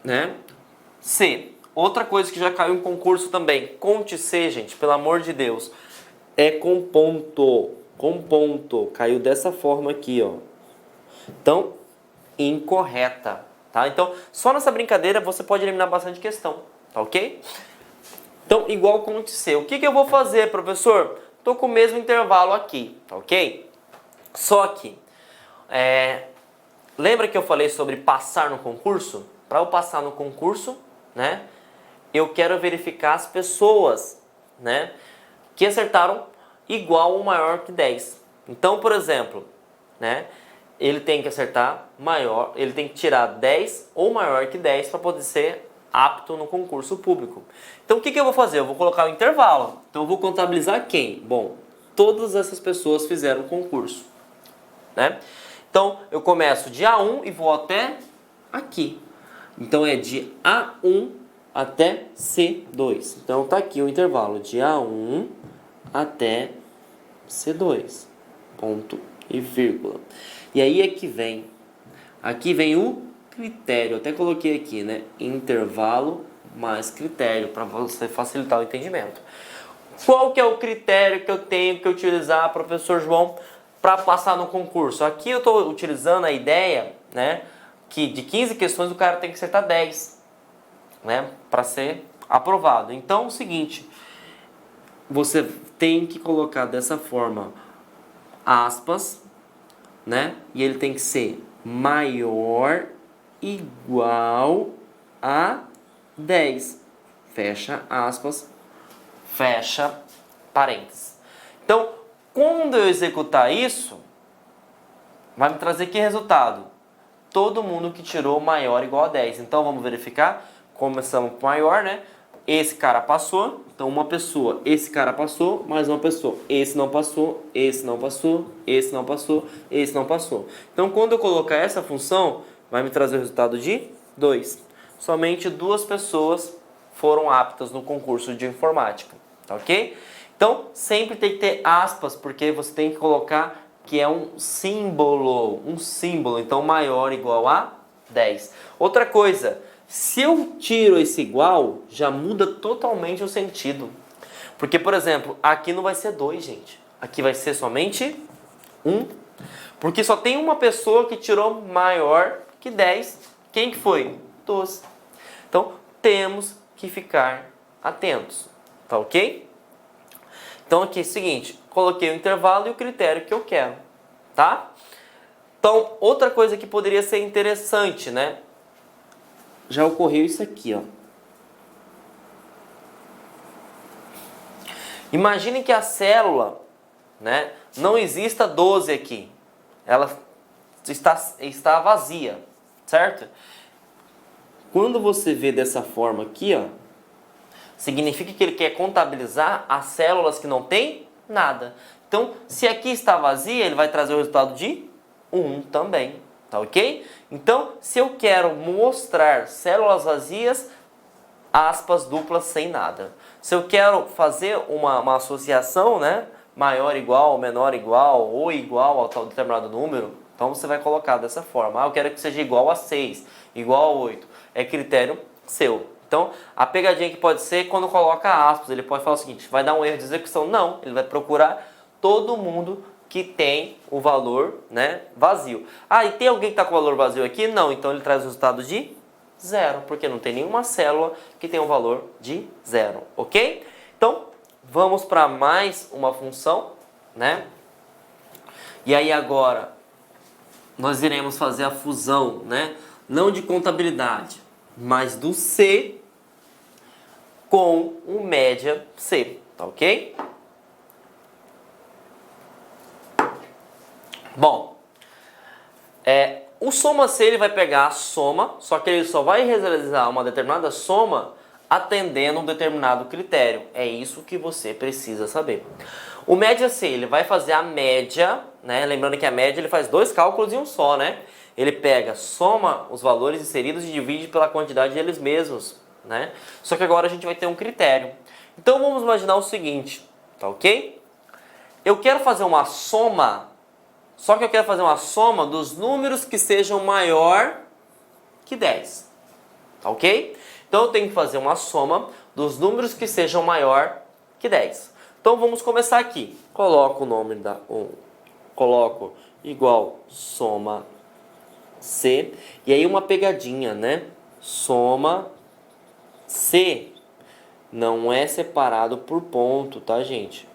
A: né, C. Outra coisa que já caiu em concurso também, cont_c, gente, pelo amor de Deus, é com ponto, caiu dessa forma aqui, ó. Então, incorreta, tá? Então, só nessa brincadeira você pode eliminar bastante questão, tá ok? Então, igual cont_c. O que eu vou fazer, professor? Tô com o mesmo intervalo aqui, tá ok? Só que, lembra que eu falei sobre passar no concurso? Para eu passar no concurso, né, eu quero verificar as pessoas, né, que acertaram igual ou maior que 10. Então, por exemplo, né, ele tem que acertar maior, ele tem que tirar 10 ou maior que 10 para poder ser apto no concurso público. Então, o que eu vou fazer? Eu vou colocar o intervalo. Então, eu vou contabilizar quem? Bom, todas essas pessoas fizeram o concurso, né? Então, eu começo de A1 e vou até aqui. Então, é de A1 até C2. Então, tá aqui o intervalo de A1 até C2. Ponto e vírgula. E aí é que vem. Aqui vem o critério. Eu até coloquei aqui, né? Intervalo mais critério, para você facilitar o entendimento. Qual que é o critério que eu tenho que utilizar, professor João, para passar no concurso? Aqui eu estou utilizando a ideia, né, que de 15 questões o cara tem que acertar 10, né, para ser aprovado. Então é o seguinte, você tem que colocar dessa forma, aspas, né, e ele tem que ser maior, igual a 10. Fecha aspas, fecha parênteses. Então, quando eu executar isso, vai me trazer que resultado? Todo mundo que tirou maior igual a 10. Então, vamos verificar. Começamos com maior, né? Esse cara passou, então uma pessoa. Esse cara passou, mais uma pessoa. Esse não passou, esse não passou, esse não passou, esse não passou. Então, quando eu colocar essa função, vai me trazer o resultado de 2. Somente 2 pessoas foram aptas no concurso de informática, tá ok? Então, sempre tem que ter aspas, porque você tem que colocar que é um símbolo. Então, maior igual a 10. Outra coisa, se eu tiro esse igual, já muda totalmente o sentido. Porque, por exemplo, aqui não vai ser 2, gente. Aqui vai ser somente 1. Porque só tem uma pessoa que tirou maior que 10. Quem que foi? 12. Então, temos que ficar atentos. Tá ok? Então, aqui é o seguinte. Coloquei o intervalo e o critério que eu quero. Tá? Então, outra coisa que poderia ser interessante, né? Já ocorreu isso aqui, ó. Imagine que a célula, né, não exista 12 aqui. Ela está vazia, certo? Quando você vê dessa forma aqui, ó, significa que ele quer contabilizar as células que não tem nada. Então, se aqui está vazia, ele vai trazer o resultado de 1 também, tá ok? Então, se eu quero mostrar células vazias, aspas duplas sem nada. Se eu quero fazer uma associação, né, maior igual, menor igual, ou igual ao tal determinado número, então você vai colocar dessa forma. Ah, eu quero que seja igual a 6, igual a 8. É critério seu. Então, a pegadinha que pode ser quando coloca aspas, ele pode falar o seguinte, vai dar um erro de execução. Não, ele vai procurar todo mundo que tem o valor, né, vazio. Ah, e tem alguém que está com o valor vazio aqui? Não, então ele traz o resultado de 0, porque não tem nenhuma célula que tenha um valor de 0, ok? Então, vamos para mais uma função, né? E aí agora, nós iremos fazer a fusão, né? Não de contabilidade, mas do C com o média C, tá ok? Bom, o soma C ele vai pegar a soma, só que ele só vai realizar uma determinada soma atendendo um determinado critério. É isso que você precisa saber. O média C, ele vai fazer a média, né? Lembrando que a média ele faz dois cálculos em um só, né? Ele pega, soma os valores inseridos e divide pela quantidade deles mesmos, né? Só que agora a gente vai ter um critério. Então vamos imaginar o seguinte, tá ok? Eu quero fazer uma soma, só que eu quero fazer uma soma dos números que sejam maior que 10, tá ok? Então eu tenho que fazer uma soma dos números que sejam maior que 10. Então vamos começar aqui. Coloco o nome coloco igual soma C. E aí uma pegadinha, né? Soma C não é separado por ponto, tá, gente?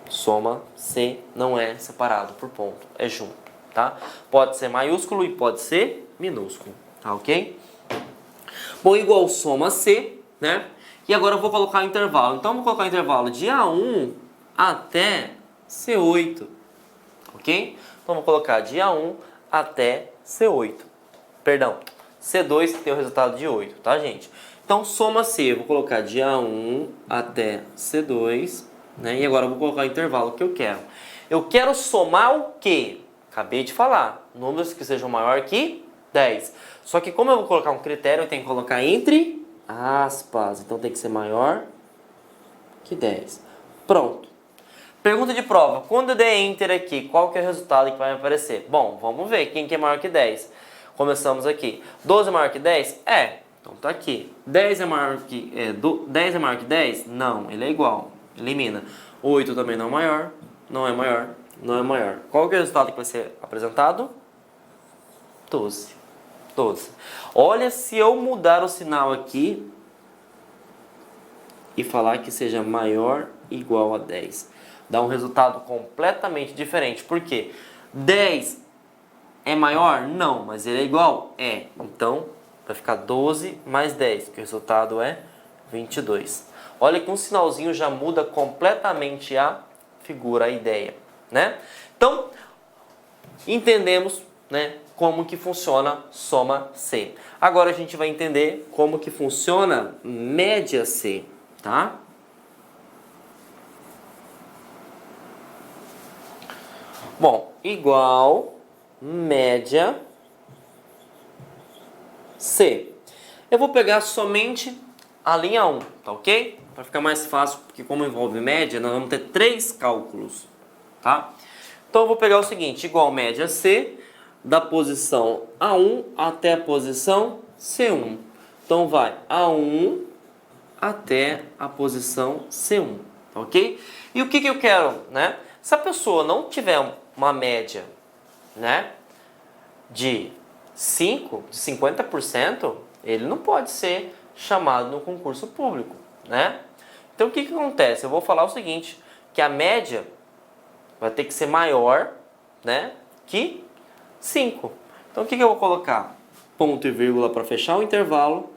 A: Soma C não é separado por ponto, é junto, tá? Pode ser maiúsculo e pode ser minúsculo, tá ok? Bom, igual soma C, né? E agora eu vou colocar o intervalo. Então, eu vou colocar o intervalo de A1 até C8. Ok? Então, eu vou colocar de A1 até C8. Perdão, C2 que tem o resultado de 8, tá, gente? Então, soma C. Eu vou colocar de A1 até C2. Né? E agora eu vou colocar o intervalo que eu quero. Eu quero somar o quê? Acabei de falar. Números que sejam maior que 10. Só que como eu vou colocar um critério, eu tenho que colocar entre aspas. Então tem que ser maior que 10. Pronto. Pergunta de prova. Quando eu der Enter aqui, qual que é o resultado que vai aparecer? Bom, vamos ver quem que é maior que 10. Começamos aqui. 12 é maior que 10? É. Então tá aqui. 10 é maior que 10 é maior que 10? Não, ele é igual. Elimina. 8 também não é maior. Não é maior. Não é maior. Qual que é o resultado que vai ser apresentado? 12. 12. Olha, se eu mudar o sinal aqui e falar que seja maior ou igual a 10, dá um resultado completamente diferente. Por quê? 10 é maior? Não, mas ele é igual? É. Então, vai ficar 12 mais 10, que o resultado é 22. Olha que um sinalzinho já muda completamente a figura, a ideia, né? Então, entendemos, né, como que funciona soma C. Agora a gente vai entender como que funciona média C, tá? Bom, igual média C. Eu vou pegar somente a linha 1, tá ok? Para ficar mais fácil, porque como envolve média, nós vamos ter 3 cálculos, tá? Então eu vou pegar o seguinte, igual média C, da posição A1 até a posição C1. Então vai A1 até a posição C1, tá ok? E o que eu quero, né? Se a pessoa não tiver uma média, né, de 50%, ele não pode ser chamado no concurso público, né? Então o que acontece? Eu vou falar o seguinte, que a média vai ter que ser maior, né, que 5. Então o que eu vou colocar? Ponto e vírgula para fechar o intervalo,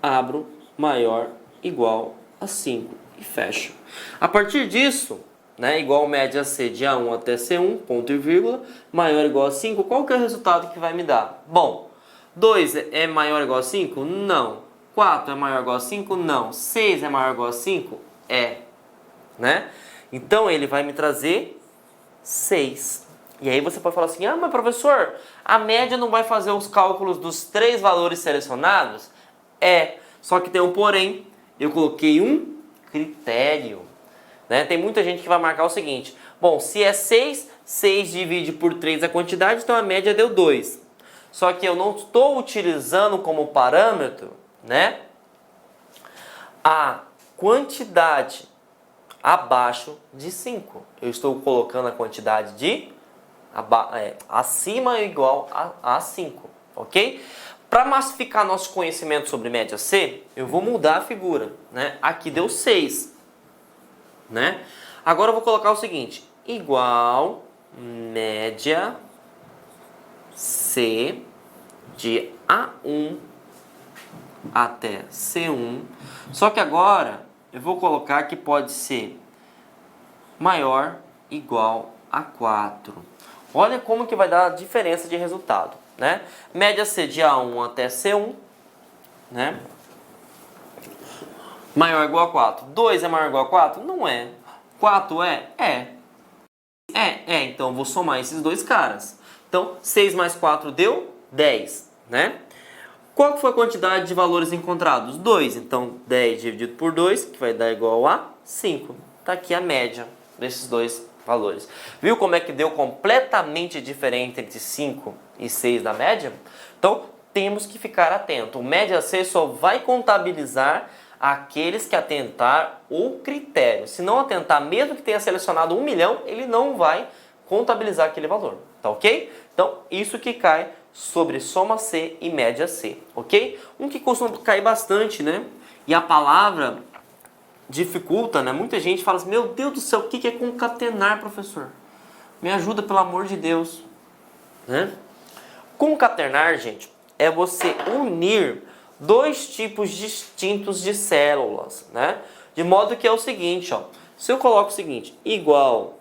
A: abro, maior, igual a 5 e fecho. A partir disso, né, igual média C de A1 até C1, ponto e vírgula, maior ou igual a 5, qual que é o resultado que vai me dar? Bom, 2 é maior ou igual a 5? Não. 4 é maior ou igual a 5? Não. 6 é maior ou igual a 5? É. Né? Então ele vai me trazer 6. E aí você pode falar assim, ah, mas professor, a média não vai fazer os cálculos dos 3 valores selecionados? É, só que tem um porém, eu coloquei um critério. Né? Tem muita gente que vai marcar o seguinte, bom, se é 6, 6 divide por 3 a quantidade, então a média deu 2. Só que eu não estou utilizando como parâmetro, né, a quantidade abaixo de 5. Eu estou colocando a quantidade de acima ou igual a 5, ok? Para massificar nosso conhecimento sobre média C, eu vou mudar a figura, né? Aqui deu 6, né? Agora eu vou colocar o seguinte, igual média C de A1 até C1. Só que agora eu vou colocar que pode ser maior igual a 4. Olha como que vai dar a diferença de resultado, né? Média C de A1 até C1, né? Maior ou igual a 4. 2 é maior ou igual a 4? Não é. 4 é? Então eu vou somar esses dois caras. Então, 6 mais 4 deu 10, né? Qual foi a quantidade de valores encontrados? 2. Então, 10 dividido por 2, que vai dar igual a 5. Está aqui a média desses dois valores. Viu como é que deu completamente diferente entre 5 e 6 da média? Então, temos que ficar atento. O média C só vai contabilizar aqueles que atentar o critério. Se não atentar, mesmo que tenha selecionado 1 milhão, ele não vai contabilizar aquele valor. Tá ok? Então, isso que cai sobre soma C e média C. Ok? Um que costuma cair bastante, né? E a palavra dificulta, né? Muita gente fala assim, meu Deus do céu, o que é concatenar, professor? Me ajuda, pelo amor de Deus. Né? Concatenar, gente, é você unir dois tipos distintos de células, né? De modo que é o seguinte, ó. Se eu coloco o seguinte, igual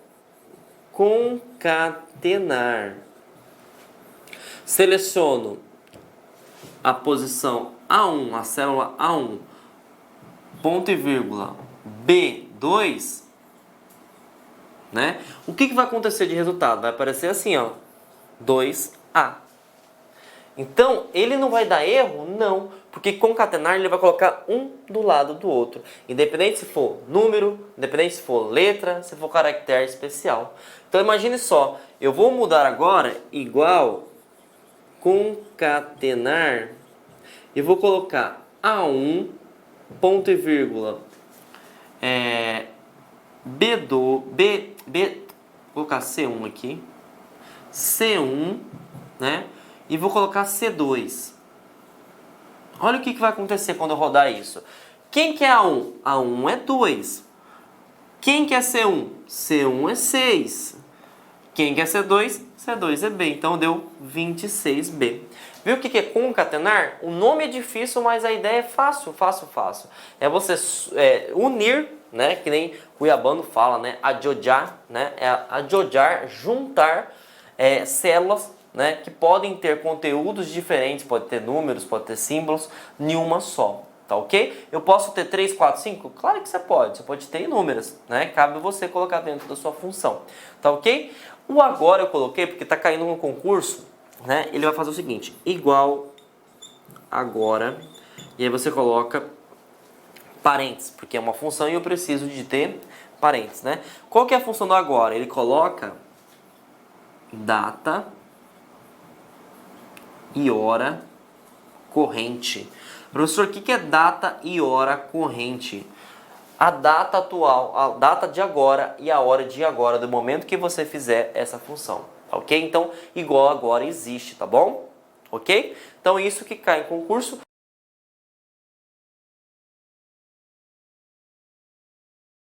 A: concatenar, seleciono a posição A1, a célula A1, ponto e vírgula, B2, né? O que vai acontecer de resultado? Vai aparecer assim, ó, 2A. Então, ele não vai dar erro? Não, porque concatenar ele vai colocar um do lado do outro. Independente se for número, independente se for letra, se for caractere especial. Então, imagine só, eu vou mudar agora igual concatenar e vou colocar A1, ponto e vírgula, vou colocar C1 aqui, C1, né? E vou colocar C2. Olha o que vai acontecer quando eu rodar isso. Quem que é A1? A1 é 2. Quem que é C1? C1 é 6. Quem que é C2? C2 é B. Então deu 26B. Viu o que é concatenar? O nome é difícil, mas a ideia é fácil. É você unir, né? Que nem Cuiabano fala, né? Adjojar, né? Adjojar, juntar células, né, que podem ter conteúdos diferentes, pode ter números, pode ter símbolos, em uma só, tá ok? Eu posso ter 3, 4, 5? Claro que você pode ter inúmeras, né? Cabe você colocar dentro da sua função, tá ok? O agora eu coloquei porque está caindo no concurso, né? Ele vai fazer o seguinte, igual agora, e aí você coloca parênteses, porque é uma função e eu preciso de ter parênteses, né? Qual que é a função do agora? Ele coloca data e hora corrente. Professor, o que é data e hora corrente? A data atual, a data de agora e a hora de agora, do momento que você fizer essa função, ok? Então, igual agora existe, tá bom? Ok? Então, isso que cai em concurso.